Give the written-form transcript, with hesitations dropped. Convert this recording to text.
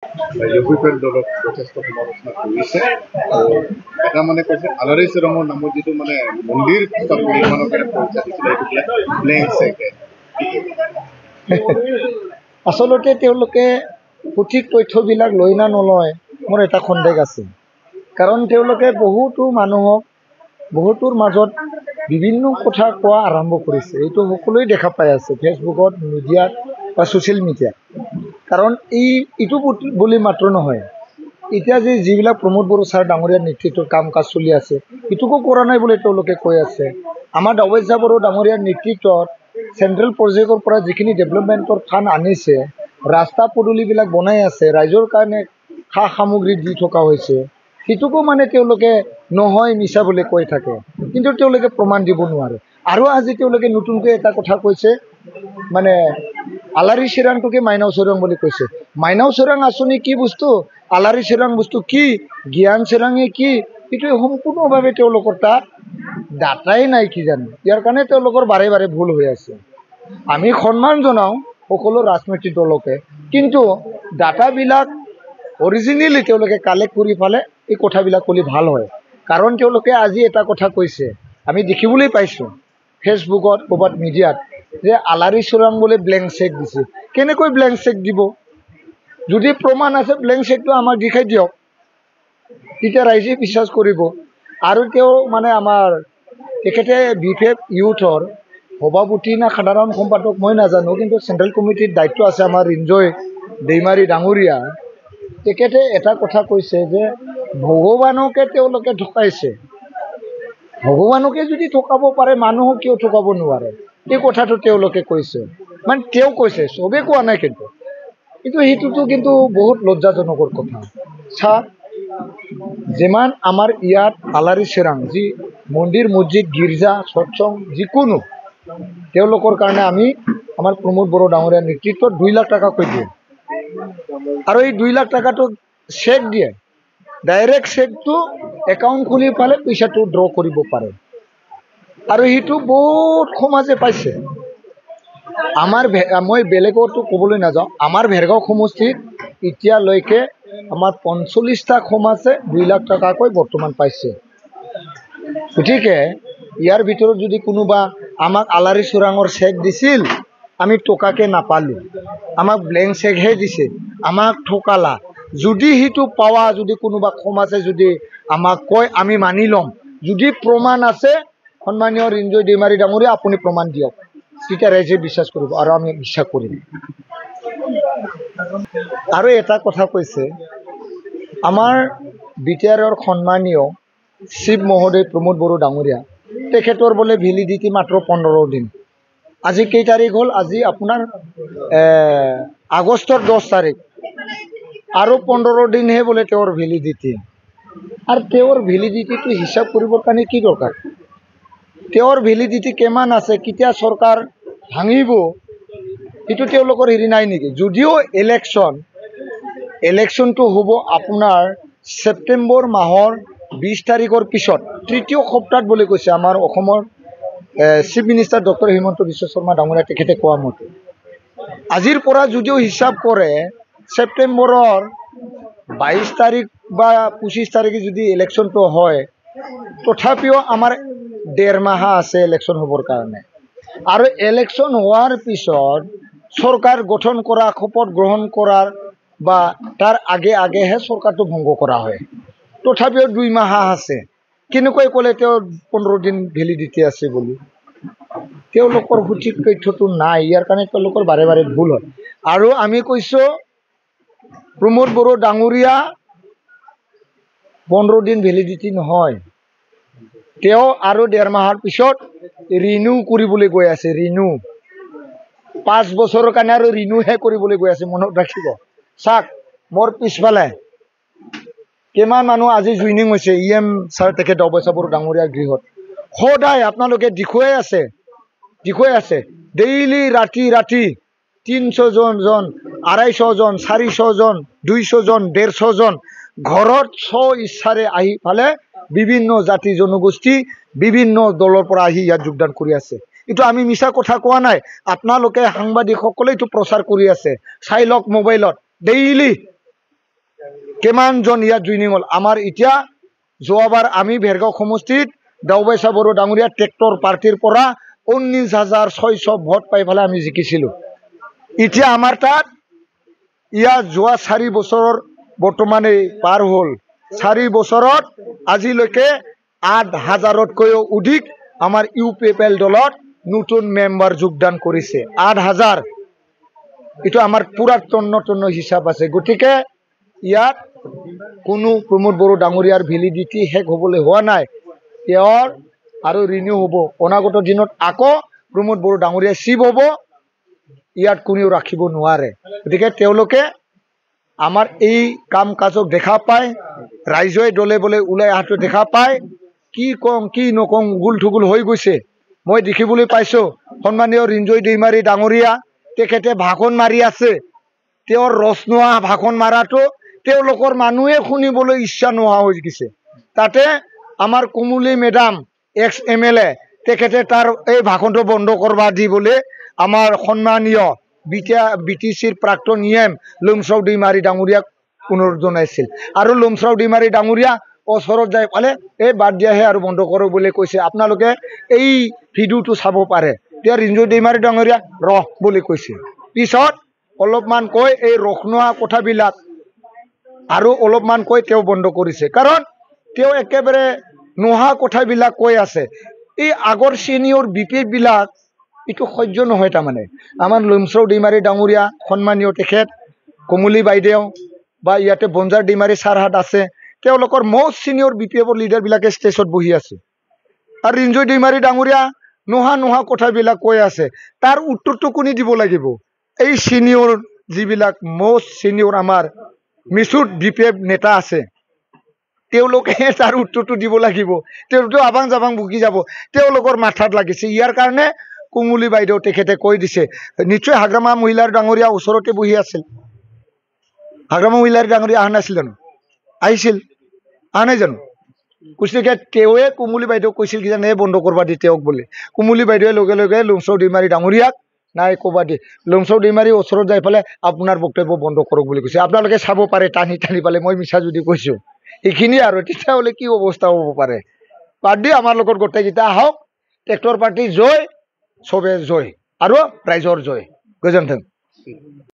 UPPL দলক যথেষ্ট সমালোচনা কৰিছে আৰু এটা মানে কৈছে আলাৰী চৰমৰ নামত যিটো মানে মন্দিৰ নিৰ্মাণৰ কাৰণে পইচা দিছিলে এইটো ব্লেংক চেকে আচলতে তেওঁলোকে সঠিক তথ্যবিলাক লৈ না নলয় মোৰ এটা সন্দেহ আছে। কাৰণ তেওঁলোকে বহুতো মানুহক বহুতৰ মাজত বিভিন্ন কথা কোৱা আৰম্ভ কৰিছে। এইটো সকলোৱে দেখা পাই আছে ফেচবুকত, মিডিয়াত বা ছ'চিয়েল মিডিয়াত। কাৰণ এইটো বুলি মাত্ৰ নহয়, এতিয়া যিবিলাক প্ৰমোদ বড়ো ছাৰ ডাঙৰীয়াৰ নেতৃত্বত কাম কাজ চলি আছে এইটোকো কৰা নাই বুলি তেওঁলোকে কৈ আছে। আমাৰ দাৱেজা বড়ো ডাঙৰীয়াৰ নেতৃত্বত চেণ্ট্ৰেল প্ৰজেক্টৰ পৰা যিখিনি ডেভেলপমেণ্টৰ ফাণ্ড আনিছে, ৰাস্তা পদূলিবিলাক বনাই আছে, ৰাইজৰ কাৰণে সা সামগ্ৰী দি থকা হৈছে, সেইটোকো মানে তেওঁলোকে নহয় মিছা বুলি কৈ থাকে, কিন্তু তেওঁলোকে প্ৰমাণ দিব নোৱাৰে। আৰু আজি তেওঁলোকে নতুনকৈ এটা কথা কৈছে, মানে আলাৰী চিৰাংটোকে মাইনাও চিৰাং বুলি কৈছে। মাইনাও চিৰাং আঁচনি কি বস্তু, আলাৰী চিৰাং বস্তু কি, জ্ঞান চিৰাঙে কি, এইটো সম্পূৰ্ণভাৱে তেওঁলোকৰ তাত ডাটাই নাই কিজানি। ইয়াৰ কাৰণে তেওঁলোকৰ বাৰে বাৰে ভুল হৈ আছে। আমি সন্মান জনাওঁ সকলো ৰাজনৈতিক দলকে, কিন্তু ডাটাবিলাক অৰিজিনেলি তেওঁলোকে কালেক্ট কৰি পালে এই কথাবিলাক ক'লে ভাল হয়। কাৰণ তেওঁলোকে আজি এটা কথা কৈছে, আমি দেখিবলৈ পাইছোঁ ফেচবুকত ক'ৰবাত মিডিয়াত, যে আলাৰী চোৰাং বোলে ব্লেংক চেক দিছে। কেনেকৈ ব্লেংক চেক দিব? যদি প্ৰমাণ আছে ব্লেংক চেকটো আমাক দেখাই দিয়ক, তেতিয়া ৰাইজে বিশ্বাস কৰিব। আৰু তেওঁ মানে আমাৰ তেখেতে বিফেক ইউথৰ সভাপতি না সাধাৰণ সম্পাদক মই নাজানো, কিন্তু চেণ্ট্ৰেল কমিটিৰ দায়িত্ব আছে আমাৰ ৰিঞ্জয় দৈমাৰী ডাঙৰীয়া। তেখেতে এটা কথা কৈছে যে ভগৱানকে তেওঁলোকে ঠকাইছে। ভগৱানকে যদি ঠকাব পাৰে মানুহক কিয় ঠকাব নোৱাৰে, এই কথাটো তেওঁলোকে কৈছে। মানে তেওঁ কৈছে, চবেই কোৱা নাই, কিন্তু সেইটোতো কিন্তু বহুত লজ্জাজনকৰ কথা। চাওক, যিমান আমাৰ ইয়াত আলাৰী চিৰাং যি মন্দিৰ মছজিদ গীৰ্জা সৎসং যিকোনো, তেওঁলোকৰ কাৰণে আমি আমাৰ প্ৰমোদ বড়ো ডাঙৰীয়াৰ নেতৃত্বত 2 লাখ টকাকৈ দিওঁ। আৰু এই 2 লাখ টকাটো চেক দিয়ে, ডাইৰেক্ট চেকটো একাউণ্ট খুলি পালে পইচাটো ড্ৰ কৰিব পাৰে। আৰু সেইটো বহুত সমাজে পাইছে। আমাৰ মই বেলেগতো ক'বলৈ নাযাওঁ, আমাৰ ভেৰগাঁও সমষ্টিত এতিয়ালৈকে আমাৰ 45টা সমাজে 2 লাখ টকাকৈ বৰ্তমান পাইছে। গতিকে ইয়াৰ ভিতৰত যদি কোনোবা আমাক আলাৰী চোৰাঙৰ চেক দিছিল, আমি টকাকে নাপালোঁ, আমাক ব্লেংক চেকহে দিছে, আমাক ঠকালা, যদি সেইটো পাৱা যদি কোনোবা সমাজে যদি আমাক কয় আমি মানি ল'ম। যদি প্ৰমাণ আছে সন্মানীয় ৰিঞ্জয় দৈমাৰী ডাঙৰীয়া আপুনি প্ৰমাণ দিয়ক, তেতিয়া ৰাইজে বিশ্বাস কৰিব আৰু আমি বিশ্বাস কৰিম। আৰু এটা কথা কৈছে, আমাৰ বিটিআৰৰ সন্মানীয় চিফ মহোদয় প্ৰমোদ বড়ো ডাঙৰীয়া, তেখেতৰ বোলে ভেলিডিটি মাত্ৰ 15 দিন। আজি কেই তাৰিখ হ'ল? আজি আপোনাৰ আগষ্টৰ 10 তাৰিখ, আৰু 15 দিনহে বোলে তেওঁৰ ভেলিডিটি। আৰু তেওঁৰ ভেলিডিটিটো হিচাপ কৰিবৰ কাৰণে কি দৰকাৰ? তেওঁৰ ভেলিডিটি কিমান আছে, কেতিয়া চৰকাৰ ভাঙিব, সেইটো তেওঁলোকৰ হেৰি নাই নেকি? যদিও ইলেকশ্যনটো হ'ব আপোনাৰ ছেপ্টেম্বৰ মাহৰ 20 তাৰিখৰ পিছত, তৃতীয় সপ্তাহত বুলি কৈছে আমাৰ অসমৰ chief minister doctor Himanta Biswa Sarma ডাঙৰীয়া, তেখেতে কোৱা মতে। আজিৰ পৰা যদিও হিচাপ কৰে ছেপ্টেম্বৰৰ 22 তাৰিখ বা 25 তাৰিখে যদি ইলেকশ্যনটো হয়, তথাপিও আমাৰ 1.5 মাহ আছে ইলেকশ্যন হ'বৰ কাৰণে। আৰু ইলেকশ্যন হোৱাৰ পিছত চৰকাৰ গঠন কৰা, শপত গ্ৰহণ কৰাৰ বা তাৰ আগেহে চৰকাৰটো ভংগ কৰা হয়। তথাপিও 2 মাহ আছে। কেনেকৈ ক'লে তেওঁ 15 দিন ভেলিডিটি আছে বুলি? তেওঁলোকৰ সঠিক তথ্যটো নাই, ইয়াৰ কাৰণে তেওঁলোকৰ বাৰে বাৰে ভুল হয়। আৰু আমি কৈছোঁ প্ৰমোদ বড়ো ডাঙৰীয়া 15 দিন ভেলিডিটি নহয়, তেওঁ আৰু 1.5 মাহৰ পিছত ৰিনিউ কৰিবলৈ গৈ আছে। 5 বছৰৰ কাৰণে আৰু ৰিনিউহে কৰিবলৈ গৈ আছে, মনত ৰাখিব। চাওক, মোৰ পিছফালে কিমান মানুহ আজি জইনিং হৈছে, EM ছাৰ তেখেত অৱশ্যে বড়ো ডাঙৰীয়াৰ গৃহত। সদায় আপোনালোকে দেখুৱাই আছে ডেইলি ৰাতি 300 জন, 250 জন, 400 জন, 200 জন, 150 জন ঘৰত ইচ্ছাৰে আহি পালে বিভিন্ন জাতি জনগোষ্ঠী বিভিন্ন দলৰ পৰা আহি ইয়াত যোগদান কৰি আছে। এইটো আমি মিছা কথা কোৱা নাই, আপোনালোকে সাংবাদিকসকলে এইটো প্ৰচাৰ কৰি আছে, চাই লওক মোবাইলত ডেইলি কিমানজন ইয়াত জইনিং হ'ল আমাৰ এতিয়া যোৱাবাৰ আমি ভেৰগাঁও সমষ্টিত দাওবাইচা বড়ো ডাঙৰীয়া ট্ৰেক্টৰ পাৰ্টিৰ পৰা 19,600 ভোট পাই পেলাই আমি জিকিছিলোঁ এতিয়া আমাৰ তাত ইয়াত যোৱা 4 বছৰৰ বৰ্তমানে পাৰ হ'ল 4 বছৰত আজিলৈকে 8,000তকৈও অধিক আমাৰ UPPL দলত নতুন মেম্বাৰ যোগদান কৰিছে 8,000 এইটো আমাৰ পুৰা তন্ন হিচাপ আছে গতিকে ইয়াত কোনো প্ৰমোদ বড়ো ডাঙৰীয়াৰ ভেলিডিটি শেষ হ'বলৈ হোৱা নাই তেওঁৰ আৰু ৰিনিউ হ'ব অনাগত দিনত আকৌ প্ৰমোদ বড়ো ডাঙৰীয়া চিফ হ'ব ইয়াত কোনেও ৰাখিব নোৱাৰে গতিকে তেওঁলোকে আমাৰ এই কাম কাজক দেখা পায় ৰাইজে দলে বলে ওলাই অহাটো দেখা পায় কি কম কি নকম গুল ঠুগুল হৈ গৈছে মই দেখিবলৈ পাইছোঁ সন্মানীয় ৰিঞ্জয় দৈমাৰী ডাঙৰীয়া তেখেতে ভাষণ মাৰি আছে তেওঁৰ ৰস নোহোৱা ভাষণ মাৰাটো তেওঁলোকৰ মানুহে শুনিবলৈ ইচ্ছা নোহোৱা হৈ গৈছে তাতে আমাৰ কুমুলি মেডাম এক্স MLA তেখেতে তাৰ এই ভাষণটো বন্ধ কৰবা দিবলৈ আমাৰ সন্মানীয় BTCৰ প্ৰাক্তন EM লুমশ্ৰাও দৈমাৰী ডাঙৰীয়াক অনুৰোধ জনাইছিল আৰু লুমশ্ৰাও দৈমাৰী ডাঙৰীয়া ওচৰত যাই পালে এই বাদ দিয়াহে আৰু বন্ধ কৰক বুলি কৈছে আপোনালোকে এই ভিডিঅ'টো চাব পাৰে তেতিয়া ৰিঞ্জয় দৈমাৰী ডাঙৰীয়া ৰহ বুলি কৈছে পিছত অলপমান কৈ এই ৰস নোহোৱা কথাবিলাক আৰু অলপমান কৈ তেওঁ বন্ধ কৰিছে কাৰণ তেওঁ একেবাৰে নোহোৱা কথাবিলাক কৈ আছে এই আগৰ সিনিয়ৰ বিপি বিলাক এইটো সহ্য নহয় তাৰমানে আমাৰ লুমশ্ৰাও দৈমাৰী ডাঙৰীয়া সন্মানীয় তেখেত কমলি বাইদেউ বা ইয়াতে বঞ্জাৰ দৈমাৰী ছাৰহাট আছে তেওঁলোকৰ most senior BPF লিডাৰ বিলাকে ষ্টেজত বহি আছে আৰু ৰিঞ্জয় দৈমাৰী ডাঙৰীয়া নোহোৱা কথাবিলাক কৈ আছে তাৰ উত্তৰটো কোনে দিব লাগিব এই সিনিয়ৰ যিবিলাক most senior আমাৰ মিছুট BPF নেতা আছে তেওঁলোকে তাৰ উত্তৰটো দিব লাগিব তেওঁলোকে আবাং জাবাং বুকি যাব তেওঁলোকৰ মাথাত লাগিছে ইয়াৰ কাৰণে কুমুলি বাইদেউ তেখেতে কৈ দিছে নিশ্চয় হাগ্ৰামা মহিলাৰ ডাঙৰীয়া ওচৰতে বহি আছিল হাগ্ৰামা মহিলাৰ ডাঙৰীয়া অহা নাছিল জানো আহিছিল অহা নাই জানো কৈছে তেওঁৱে কুমুলি বাইদেউ কৈছিল কিজানি বন্ধ কৰবা দি তেওঁক বোলে কুমুলি বাইদেৱে লগে লগে লুমশ্ৰাও দৈমাৰী ডাঙৰীয়াক নাই ক'বা দি লুমশ্ৰাও দৈমাৰী ওচৰত যাই পেলাই আপোনাৰ বক্তব্য বন্ধ কৰক বুলি কৈছে আপোনালোকে চাব পাৰে টানি পালে মই মিছা যদি কৈছোঁ এইখিনি আৰু তেতিয়াহ'লে কি অৱস্থা হ'ব পাৰে বাদ দি আমাৰ লগত গোটেইকেইটা আহক ট্ৰেক্টৰ পাৰ্টি জয় চবে জয় আৰু ৰাইজৰ জয় গোজোন্থং